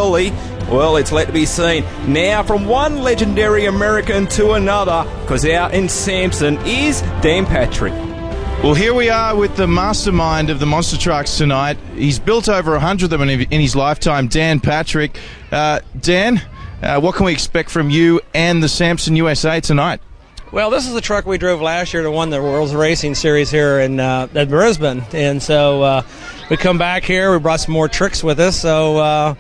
early? Well, it's let to be seen. Now from one legendary American to another, because out in Samson is Dan Patrick. Well, here we are with the mastermind of the monster trucks tonight. He's built over 100 of them in his lifetime, Dan Patrick. Dan, what can we expect from you and the Samson USA tonight? Well, this is the truck we drove last year to win the World's Racing Series here in at Brisbane. And so we come back here, we brought some more tricks with us, so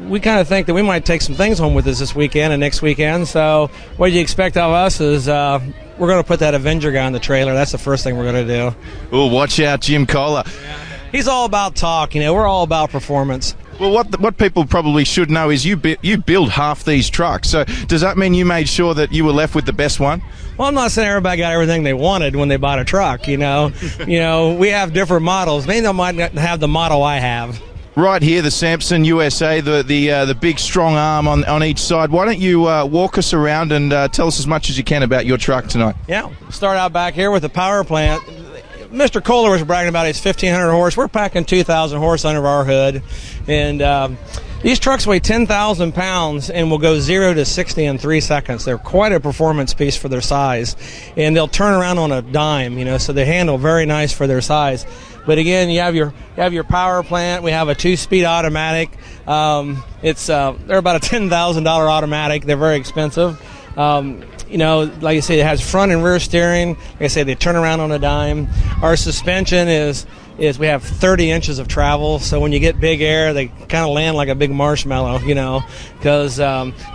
we kind of think that we might take some things home with us this weekend and next weekend. So what you expect of us is we're going to put that Avenger guy on the trailer. That's the first thing we're going to do. Oh, watch out, Jim Kohler. Yeah. He's all about talk. We're all about performance. Well, what people probably should know is you build half these trucks. So does that mean you made sure that you were left with the best one? Well, I'm not saying everybody got everything they wanted when they bought a truck. We have different models. Maybe they might not have the model I have. Right here, the Samson USA, the big strong arm on each side. Why don't you walk us around and tell us as much as you can about your truck tonight? Yeah, start out back here with the power plant. Mr. Kohler was bragging about his 1,500 horse. We're packing 2,000 horse under our hood. And these trucks weigh 10,000 pounds and will go 0 to 60 in 3 seconds. They're quite a performance piece for their size. And they'll turn around on a dime, so they handle very nice for their size. But again, you have your power plant. We have a 2-speed automatic. They're about a $10,000 automatic. They're very expensive. Like I say, it has front and rear steering. Like I say, they turn around on a dime. Our suspension is we have 30 inches of travel, so when you get big air, they kind of land like a big marshmallow, because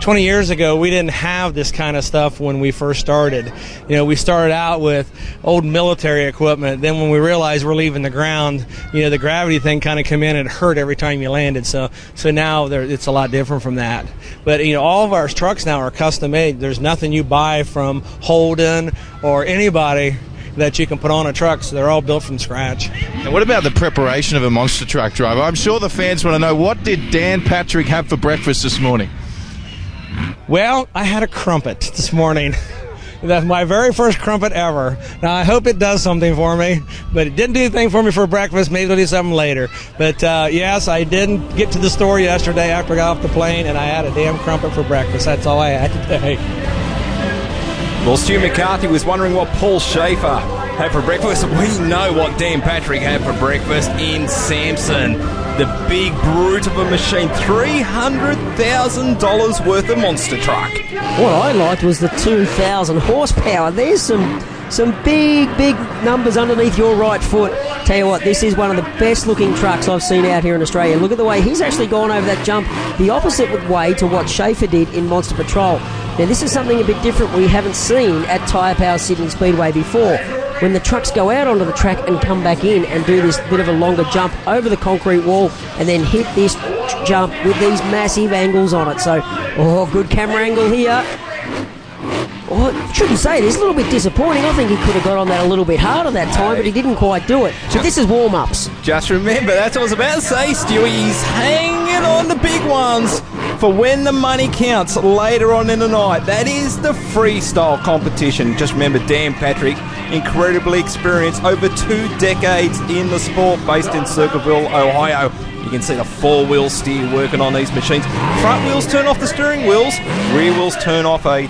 20 years ago, we didn't have this kind of stuff when we first started. We started out with old military equipment. Then when we realized we're leaving the ground, the gravity thing kind of come in and it hurt every time you landed. So now it's a lot different from that. But, all of our trucks now are custom made. There's nothing you buy from Holden or anybody that you can put on a truck, so they're all built from scratch. And what about the preparation of a monster truck driver? I'm sure the fans want to know, what did Dan Patrick have for breakfast this morning? Well, I had a crumpet this morning. That's my very first crumpet ever. Now, I hope it does something for me, but it didn't do anything for me for breakfast. Maybe it'll do something later. But, yes, I didn't get to the store yesterday after I got off the plane, and I had a damn crumpet for breakfast. That's all I had today. Well, Stu McCarthy was wondering what Paul Schaefer had for breakfast. We know what Dan Patrick had for breakfast in Samson. The big brute of a machine, $300,000 worth of monster truck. What I liked was the 2,000 horsepower. There's some big numbers underneath your right foot. Tell you what, this is one of the best looking trucks I've seen out here in Australia. Look at the way he's actually gone over that jump the opposite way to what Schaefer did in Monster Patrol. Now this is something a bit different we haven't seen at Tyre Power Sydney Speedway before. When the trucks go out onto the track and come back in and do this bit of a longer jump over the concrete wall and then hit this jump with these massive angles on it. So, good camera angle here. Oh, I shouldn't say this, a little bit disappointing. I think he could have got on that a little bit harder that time, but he didn't quite do it. But this is warm-ups. Just remember, that's what I was about to say, Stewie. He's hanging on the big ones for when the money counts later on in the night. That is the freestyle competition. Just remember, Dan Patrick, incredibly experienced, over 2 decades in the sport, based in Circleville, Ohio. You can see the 4-wheel steer working on these machines. Front wheels turn off the steering wheels, rear wheels turn off a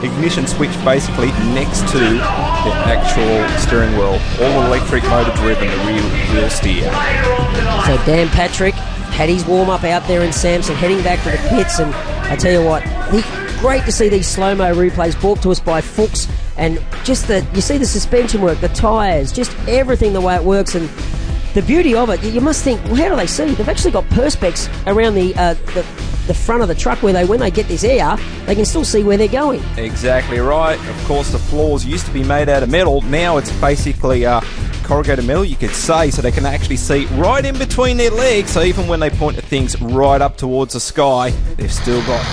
ignition switch basically next to the actual steering wheel. All electric motor driven, the rear wheel steer. So Dan Patrick had his warm-up out there in Samson, heading back to the pits, and I tell you what, great to see these slow-mo replays brought to us by Fuchs, and just you see the suspension work, the tyres, just everything the way it works. And the beauty of it, you must think, well, how do they see? They've actually got perspex around the front of the truck where when they get this air, they can still see where they're going. Exactly right. Of course, the floors used to be made out of metal. Now it's basically corrugated metal, you could say, so they can actually see right in between their legs. So even when they point at things right up towards the sky, they've still got...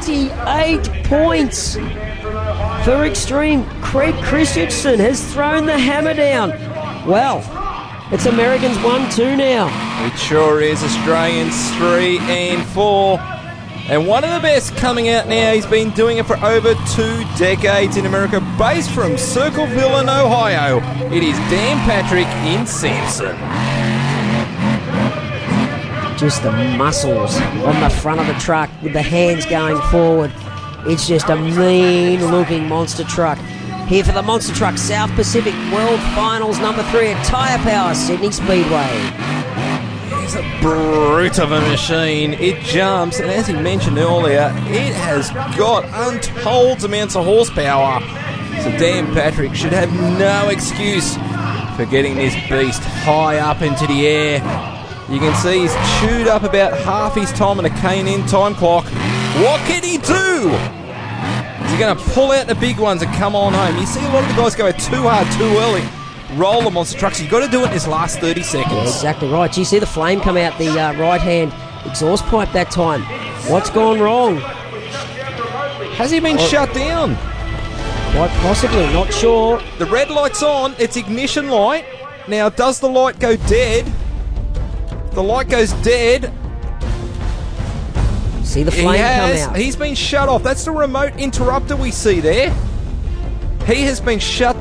28 points for Extreme. Kreg Christensen has thrown the hammer down. Well, it's Americans 1-2 now. It sure is. Australians 3 and 4. And one of the best coming out now. He's been doing it for over 2 decades in America, based from Circleville in Ohio. It is Dan Patrick in Samson. Just the muscles on the front of the truck with the hands going forward. It's just a mean-looking monster truck. Here for the Monster Truck South Pacific World Finals number 3 at Tyre Power Sydney Speedway. It's a brute of a machine. It jumps, and as he mentioned earlier, it has got untold amounts of horsepower. So Dan Patrick should have no excuse for getting this beast high up into the air. You can see he's chewed up about half his time on a K&N time clock. What can he do? Is he going to pull out the big ones and come on home? You see a lot of the guys go too hard, too early. Roll the monster trucks. You've got to do it in this last 30 seconds. Yeah, exactly right. You see the flame come out the right-hand exhaust pipe that time. What's gone wrong? Has he been shut down? Quite possibly, not sure. The red light's on. It's ignition light. Now, does the light go dead? The light goes dead. See the flame come out. He's been shut off. That's the remote interrupter we see there. He has been shut down.